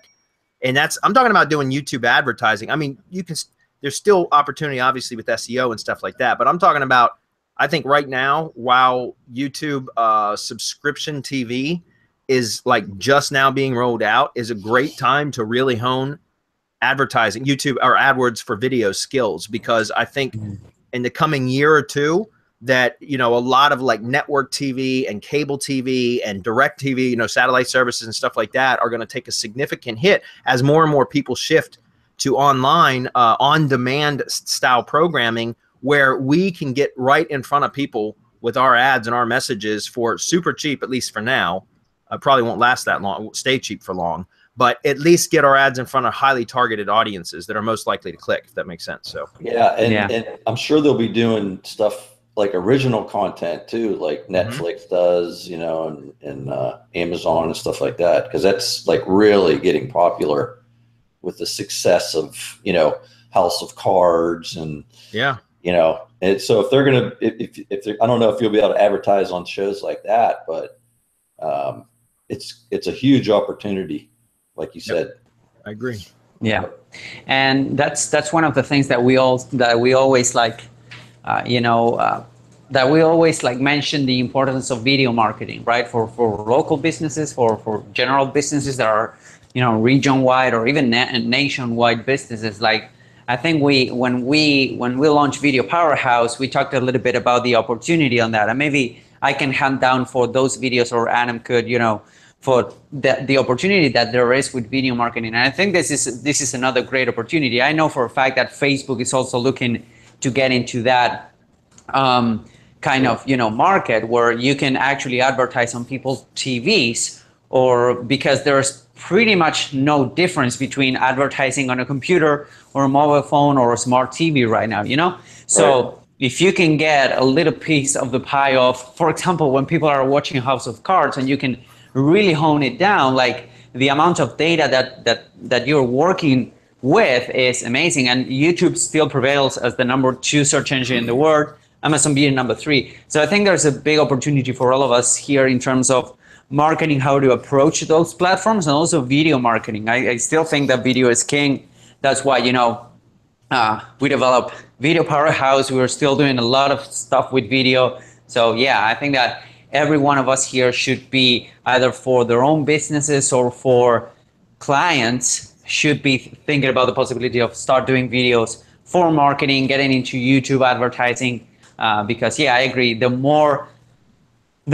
And I'm talking about doing YouTube advertising. I mean, there's still opportunity obviously with SEO and stuff like that, but I'm talking about, I think right now, while YouTube subscription TV is like just now being rolled out, is a great time to really hone advertising, YouTube or AdWords for video skills, because I think in the coming year or two that, you know, a lot of like network TV and cable TV and direct TV, you know, satellite services and stuff like that are going to take a significant hit as more and more people shift to online on-demand style programming, where we can get right in front of people with our ads and our messages for super cheap, at least for now. Probably won't last that long, won't stay cheap for long, but at least get our ads in front of highly targeted audiences that are most likely to click, if that makes sense. So yeah, and I'm sure they'll be doing stuff like original content too, like Netflix does, you know, and Amazon and stuff like that, because that's like really getting popular with the success of, you know, House of Cards and you know, and so if they're gonna, if they're, I don't know if you'll be able to advertise on shows like that, but it's a huge opportunity, like you said. I agree. Yeah, and that's one of the things that we always like, you know, that we always like mention the importance of video marketing, right? For local businesses, for general businesses that are, you know, region-wide or even nationwide businesses. Like, I think when we launched Video Powerhouse, we talked a little bit about the opportunity on that, and maybe I can hand down for those videos, or Adam could, you know, for the opportunity that there is with video marketing. And I think this is another great opportunity. I know for a fact that Facebook is also looking to get into that kind of, you know, market where you can actually advertise on people's TVs, or because there's pretty much no difference between advertising on a computer or a mobile phone or a smart TV right now, you know? So if you can get a little piece of the pie of, for example, when people are watching House of Cards, and you can really hone it down, like the amount of data that you're working with is amazing. And YouTube still prevails as the #2 search engine in the world, Amazon being #3. So I think there's a big opportunity for all of us here in terms of marketing, how to approach those platforms, and also video marketing. I still think that video is king. That's why, you know, we developed Video Powerhouse. We're still doing a lot of stuff with video. So yeah, I think that every one of us here should be, either for their own businesses or for clients, should be thinking about the possibility of start doing videos for marketing, getting into YouTube advertising, because yeah, I agree. The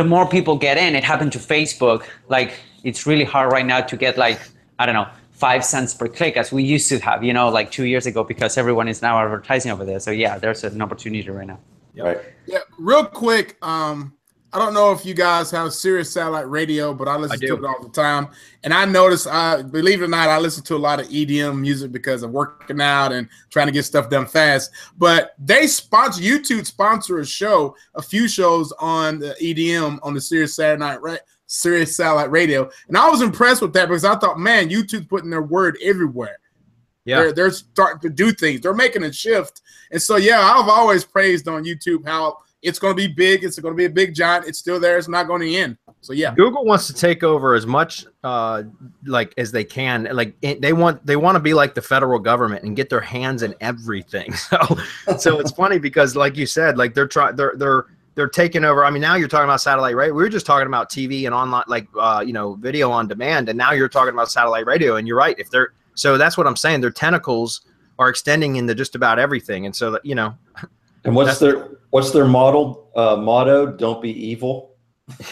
more people get in, it happened to Facebook. Like, it's really hard right now to get, like, I don't know, 5 cents per click as we used to have, you know, like 2 years ago, because everyone is now advertising over there. So yeah, there's an opportunity right now. Right. Yeah, real quick, I don't know if you guys have Sirius Satellite Radio, but I listen to it all the time. And I noticed, believe it or not, I listen to a lot of EDM music because I'm working out and trying to get stuff done fast. But YouTube sponsor a few shows on the EDM on the Sirius Satellite Radio. And I was impressed with that, because I thought, man, YouTube's putting their word everywhere. Yeah, they're starting to do things. They're making a shift. And so, yeah, I've always praised on YouTube how it's going to be big. It's going to be a big giant. It's still there. It's not going to end. So yeah, Google wants to take over as much like as they can. Like they want to be like the federal government and get their hands in everything. So it's funny because like you said, like they're taking over. I mean, now you're talking about satellite radio. We were just talking about TV and online, like video on demand, and now you're talking about satellite radio. And you're right. So that's what I'm saying. Their tentacles are extending into just about everything. And so that And what's their motto? Don't be evil.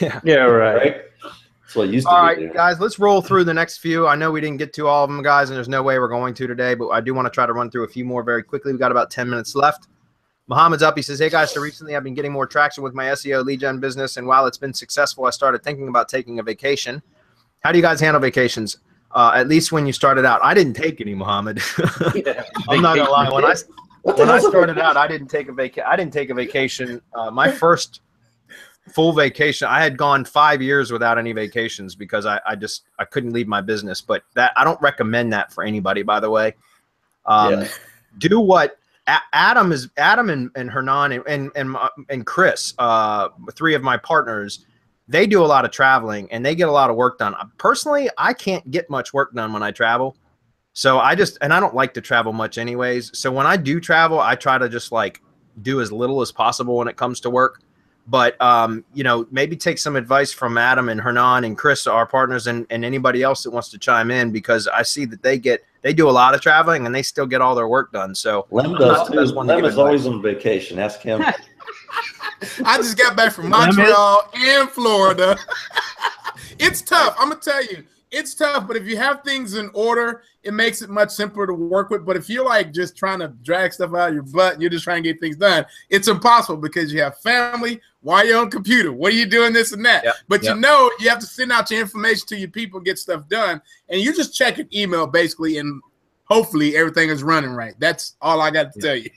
Yeah, Right. That's what it used to be. All right, guys, let's roll through the next few. I know we didn't get to all of them, guys, and there's no way we're going to today, but I do want to try to run through a few more very quickly. We've got about 10 minutes left. Muhammad's up. He says, hey, guys, so recently I've been getting more traction with my SEO lead gen business, and while it's been successful, I started thinking about taking a vacation. How do you guys handle vacations? At least when you started out. I didn't take any, Muhammad. I'm not going to lie. When I started out, I didn't take a vacation. My first full vacation, I had gone 5 years without any vacations because I couldn't leave my business. But that I don't recommend that for anybody, by the way. Do what Adam and Hernan and Chris, three of my partners, they do a lot of traveling and they get a lot of work done. Personally, I can't get much work done when I travel. So I don't like to travel much anyways. So when I do travel, I try to just like do as little as possible when it comes to work. But, maybe take some advice from Adam and Hernan and Chris, our partners, and anybody else that wants to chime in, because I see that they do a lot of traveling and they still get all their work done. So Lem does too. Lem is always on vacation. Ask him. I just got back from Montreal and Florida. It's tough. I'm going to tell you. It's tough, but if you have things in order, it makes it much simpler to work with. But if you're like just trying to drag stuff out of your butt, you're just trying to get things done, it's impossible because you have family while you're on computer. What are you doing this and that? But you have to send out your information to your people, get stuff done, and you're just checking email basically, and hopefully everything is running right. That's all I got to tell you.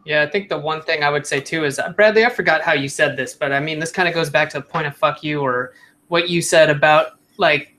Yeah, I think the one thing I would say too is, Bradley, I forgot how you said this, but I mean, this kind of goes back to the point of fuck you, or what you said about like,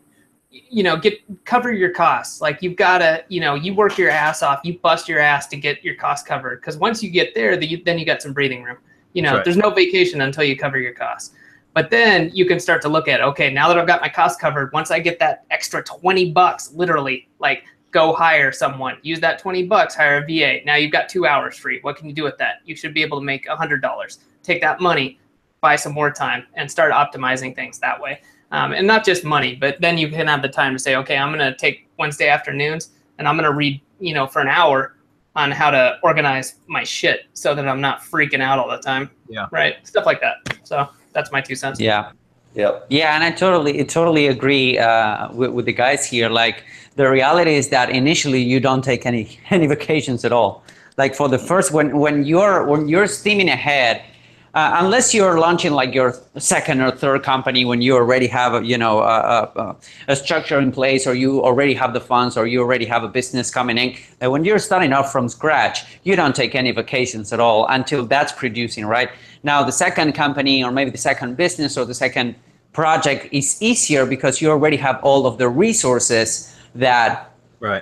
cover your costs. Like you've got to, you work your ass off, you bust your ass to get your costs covered. Because once you get there, then you got some breathing room. Right. There's no vacation until you cover your costs. But then you can start to look at, okay, now that I've got my costs covered, once I get that extra $20, literally, like go hire someone, use that $20, hire a VA. Now you've got 2 hours free. What can you do with that? You should be able to make $100. Take that money, buy some more time, and start optimizing things that way. And not just money, but then you can have the time to say, okay, I'm going to take Wednesday afternoons and I'm going to read, for an hour on how to organize my shit so that I'm not freaking out all the time. Yeah. Right. Stuff like that. So that's my 2 cents. Yeah. Yep. Yeah. And I totally agree with the guys here. Like the reality is that initially you don't take any vacations at all. Like for the first, when you're steaming ahead, unless you're launching like your second or third company, when you already have a structure in place, or you already have the funds, or you already have a business coming in, when you're starting off from scratch, you don't take any vacations at all until that's producing, right? Now the second company, or maybe the second business, or the second project is easier because you already have all of the resources that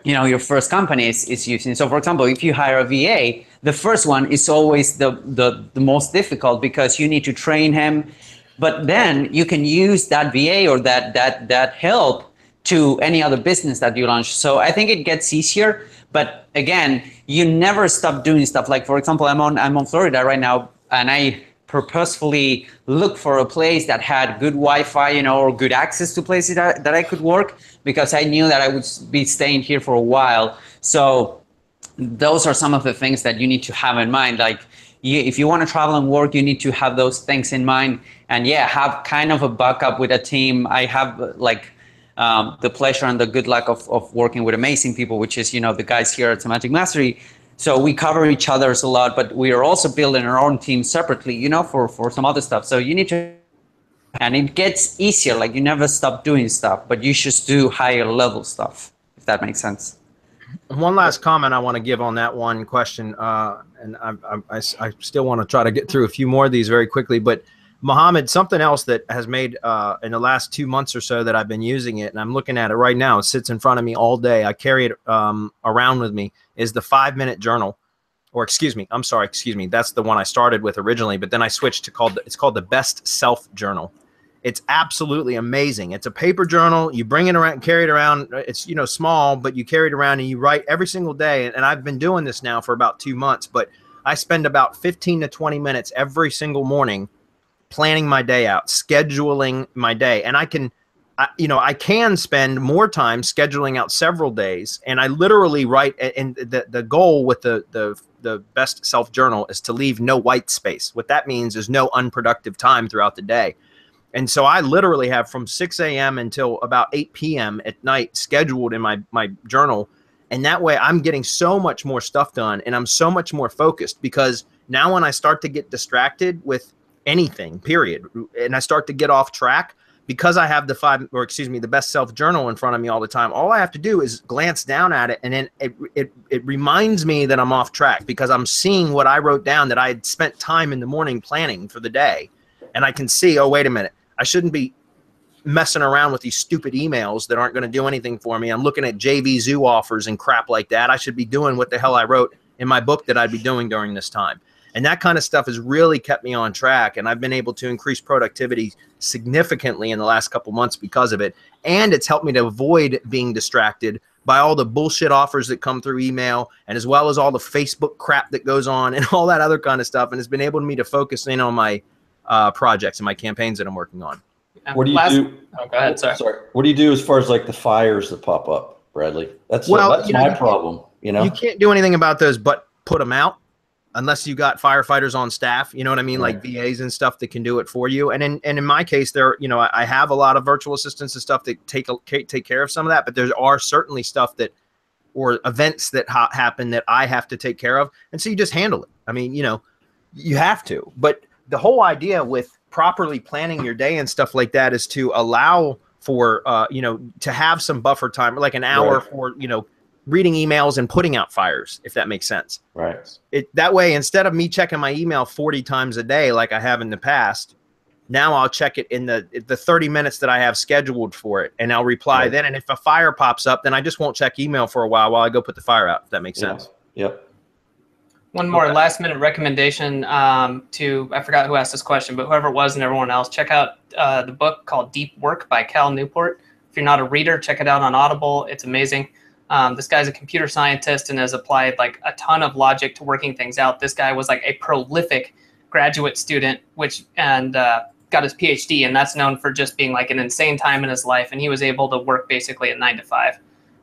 your first company is using. So for example, if you hire a VA, the first one is always the most difficult because you need to train him, but then you can use that VA or that help to any other business that you launch. So I think it gets easier, but again, you never stop doing stuff. Like for example, I'm on Florida right now, and I purposefully look for a place that had good Wi-Fi, or good access to places that I could work, because I knew that I would be staying here for a while. So those are some of the things that you need to have in mind. Like if you want to travel and work, you need to have those things in mind, and have kind of a backup with a team. I have the pleasure and the good luck of working with amazing people, which is, the guys here at Semantic Mastery. So we cover each other's a lot, but we are also building our own team separately, for some other stuff. So you need to, and it gets easier. Like you never stop doing stuff, but you should do higher level stuff, if that makes sense. One last comment I want to give on that one question, and I still want to try to get through a few more of these very quickly, but Mohammed, something else that has made in the last 2 months or so that I've been using it, and I'm looking at it right now, it sits in front of me all day, I carry it around with me, is the 5-minute journal. or excuse me, I'm sorry, excuse me. That's the one I started with originally, but then I switched to it's called the Best Self Journal. It's absolutely amazing. It's a paper journal. You bring it around, carry it around. It's, you know, small, but you carry it around and you write every single day. And I've been doing this now for about 2 months, but I spend about 15 to 20 minutes every single morning planning my day out, scheduling my day. And I can spend more time scheduling out several days. And I literally write, and the goal with the Best Self Journal is to leave no white space. What that means is no unproductive time throughout the day. And so I literally have from 6 a.m. until about 8 p.m. at night scheduled in my journal. And that way I'm getting so much more stuff done and I'm so much more focused, because now when I start to get distracted with anything, period, and I start to get off track, because I have the Best Self Journal in front of me all the time, all I have to do is glance down at it, and then it reminds me that I'm off track, because I'm seeing what I wrote down that I had spent time in the morning planning for the day. And I can see, oh, wait a minute, I shouldn't be messing around with these stupid emails that aren't going to do anything for me. I'm looking at JV Zoo offers and crap like that. I should be doing what the hell I wrote in my book that I'd be doing during this time. And that kind of stuff has really kept me on track. And I've been able to increase productivity significantly in the last couple months because of it. And it's helped me to avoid being distracted by all the bullshit offers that come through email, and as well as all the Facebook crap that goes on and all that other kind of stuff. And it's been able to me to focus in on my projects and my campaigns that I'm working on. What do you do? Oh, go ahead. Sorry. What do you do as far as like the fires that pop up, Bradley? That's my problem. You know, you can't do anything about those but put them out, unless you got firefighters on staff. You know what I mean? Right. Like VAs and stuff that can do it for you. And in my case, I have a lot of virtual assistants and stuff that take care of some of that. But there are certainly stuff or events that happen that I have to take care of, and so you just handle it. I mean, you have to. But the whole idea with properly planning your day and stuff like that is to allow for, to have some buffer time, like an hour for, reading emails and putting out fires, if that makes sense. Right. That way, instead of me checking my email 40 times a day, like I have in the past, now I'll check it in the 30 minutes that I have scheduled for it. And I'll reply then. And if a fire pops up, then I just won't check email for a while I go put the fire out, if that makes sense. Yep. One more last minute recommendation I forgot who asked this question, but whoever it was and everyone else, check out the book called Deep Work by Cal Newport. If you're not a reader, check it out on Audible. It's amazing. This guy's a computer scientist and has applied like a ton of logic to working things out. This guy was like a prolific graduate student, and got his PhD, and that's known for just being like an insane time in his life. And he was able to work basically at 9 to 5.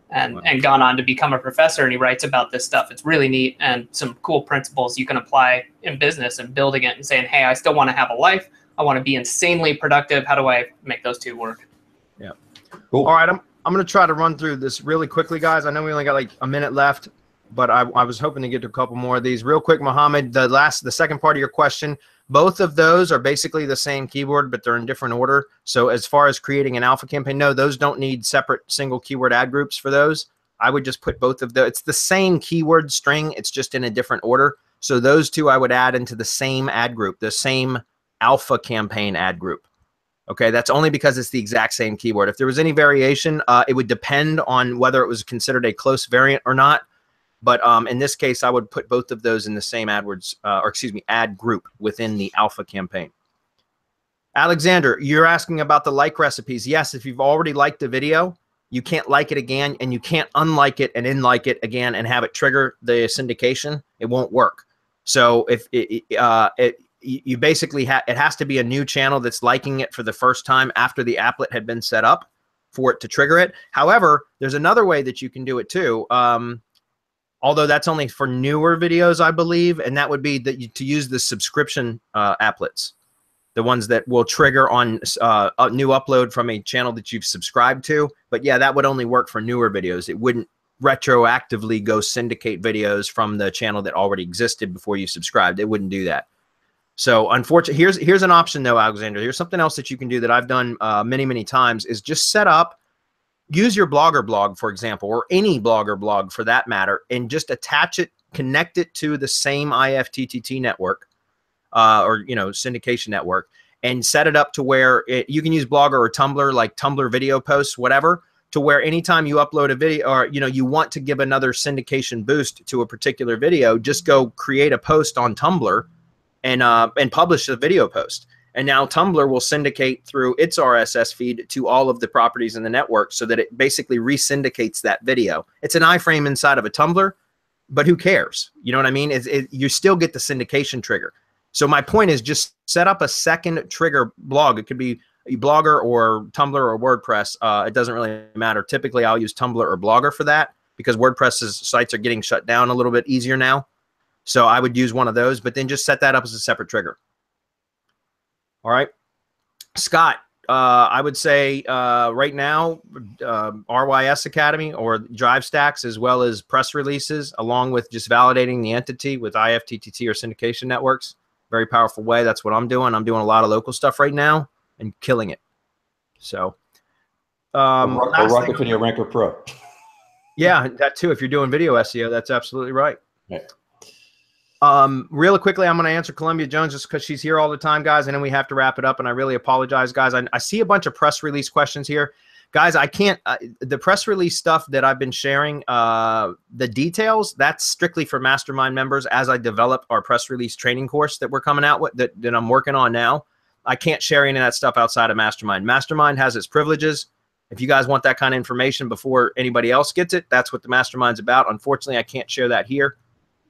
And gone on to become a professor, and he writes about this stuff. It's really neat, and some cool principles you can apply in business and building it and saying, hey, I still want to have a life. I want to be insanely productive. How do I make those two work? Yeah. Cool. All right. I'm going to try to run through this really quickly, guys. I know we only got like a minute left, but I was hoping to get to a couple more of these real quick. Mohammed, the second part of your question, both of those are basically the same keyword, but they're in different order. So as far as creating an alpha campaign, no, those don't need separate single keyword ad groups for those. I would just put both of those. It's the same keyword string. It's just in a different order. So those two I would add into the same ad group, the same alpha campaign ad group. Okay, that's only because it's the exact same keyword. If there was any variation, it would depend on whether it was considered a close variant or not. But in this case, I would put both of those in the same ad group within the alpha campaign. Alexander, you're asking about the like recipes. Yes, if you've already liked the video, you can't like it again, and you can't unlike it and like it again and have it trigger the syndication. It won't work. So if you basically it has to be a new channel that's liking it for the first time after the applet had been set up for it to trigger it. However, there's another way that you can do it too. Although that's only for newer videos, I believe, and that would be to use the subscription applets, the ones that will trigger on a new upload from a channel that you've subscribed to. But yeah, that would only work for newer videos. It wouldn't retroactively go syndicate videos from the channel that already existed before you subscribed. It wouldn't do that. So unfortunately, here's an option though, Alexander. Here's something else that you can do that I've done many times, is just set up. Use your Blogger blog, for example, or any Blogger blog for that matter, and just attach it, connect it to the same IFTTT network or syndication network, and set it up to where you can use Blogger or Tumblr, like Tumblr video posts, whatever. to where anytime you upload a video or, you know, you want to give another syndication boost to a particular video, just go create a post on Tumblr and publish the video post. And now Tumblr will syndicate through its RSS feed to all of the properties in the network so that it basically resyndicates that video. It's an iframe inside of a Tumblr, but who cares? You know what I mean? You still get the syndication trigger. So my point is just set up a second trigger blog. It could be a Blogger or Tumblr or WordPress. It doesn't really matter. Typically, I'll use Tumblr or Blogger for that because WordPress's sites are getting shut down a little bit easier now. So I would use one of those, but then just set that up as a separate trigger. All right. Scott, I would say right now, RYS Academy or Drive Stacks, as well as press releases, along with just validating the entity with IFTTT or syndication networks. Very powerful way. That's what I'm doing. I'm doing a lot of local stuff right now and killing it. So, Rocket Video Ranker Pro. Yeah, that too. If you're doing video SEO, that's absolutely right. Yeah. Really quickly, I'm going to answer Columbia Jones just because she's here all the time, guys, and then we have to wrap it up. And I really apologize, guys. I see a bunch of press release questions here. Guys, I can't, the press release stuff that I've been sharing, the details, that's strictly for Mastermind members as I develop our press release training course that we're coming out with, that I'm working on now. I can't share any of that stuff outside of Mastermind. Mastermind has its privileges. If you guys want that kind of information before anybody else gets it, that's what the Mastermind's about. Unfortunately, I can't share that here.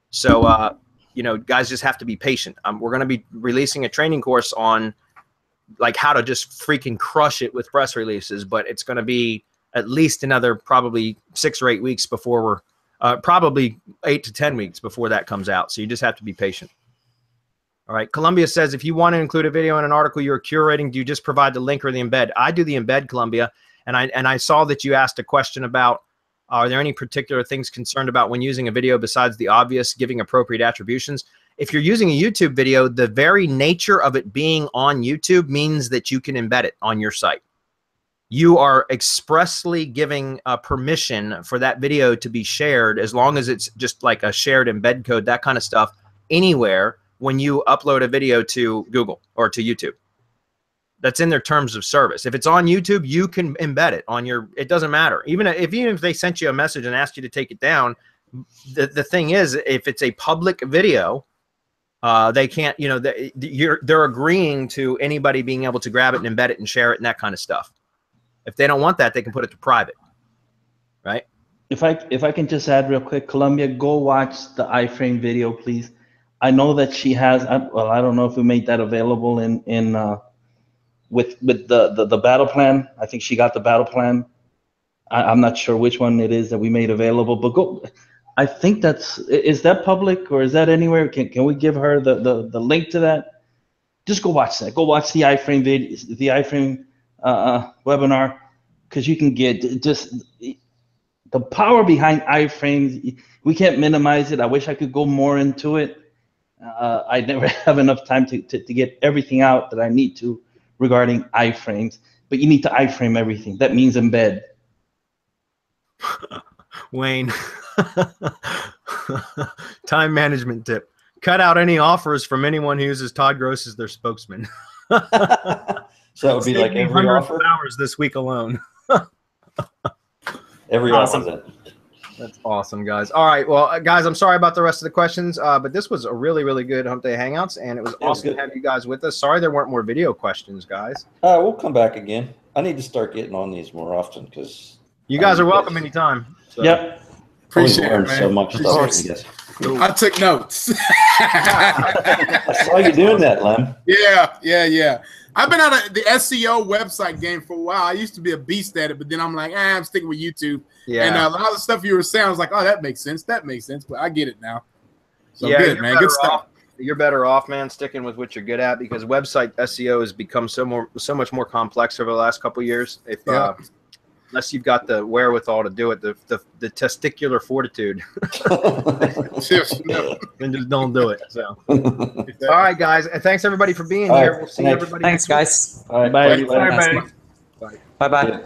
So, you know, guys just have to be patient. We're going to be releasing a training course on like how to just freaking crush it with press releases, but it's going to be at least another probably 6 or 8 weeks before we're probably 8 to 10 weeks before that comes out. So you just have to be patient. All right. Columbia says, if you want to include a video in an article you're curating, do you just provide the link or the embed? I do the embed, Columbia. And I saw that you asked a question about, are there any particular things concerned about when using a video besides the obvious, giving appropriate attributions? If you're using a YouTube video, the very nature of it being on YouTube means that you can embed it on your site. You are expressly giving permission for that video to be shared, as long as it's just like a shared embed code, that kind of stuff, anywhere when you upload a video to Google or to YouTube. That's in their terms of service. If it's on YouTube, you can embed it on your, it doesn't matter. Even if they sent you a message and asked you to take it down, the thing is, if it's a public video, they can't, you know, they're agreeing to anybody being able to grab it and embed it and share it and that kind of stuff. If they don't want that, they can put it to private, right? If I can just add real quick, Columbia, go watch the iframe video, please. I know that she has, well, I don't know if we made that available with the battle plan. I think she got the battle plan. I'm not sure which one it is that we made available, but go. I think is that public or is that anywhere? Can we give her the link to that? Just go watch that. Go watch the iframe video, the iframe webinar, because you can get just the power behind iframes. We can't minimize it. I wish I could go more into it. I never have enough time to get everything out that I need to regarding iframes, but you need to iframe everything. That means embed. Wayne, time management tip: cut out any offers from anyone who uses Todd Gross as their spokesman. So that would be like every offer? Hours this week alone. Every awesome. offer. That's awesome, guys. All right, well, guys, I'm sorry about the rest of the questions, but this was a really, really good Hump Day Hangouts, and it was awesome to have you guys with us. Sorry there weren't more video questions, guys. We'll come back again. I need to start getting on these more often because you guys are welcome anytime. So. Yep. Appreciate it, man. So much stuff. I took notes. I saw you doing that, Lem. Yeah. I've been out of the SEO website game for a while. I used to be a beast at it, but then I'm like, I'm sticking with YouTube. Yeah. And a lot of the stuff you were saying, I was like, oh, that makes sense. That makes sense. But I get it now. So yeah, good, man. Good stuff. You're better off, man, sticking with what you're good at, because website SEO has become so much more complex over the last couple of years. Unless you've got the wherewithal to do it, the testicular fortitude, then just don't do it. So, all right, guys, and thanks everybody for being here. We'll see everybody. Thanks, guys. All right, bye, everybody. everybody. Bye. Bye.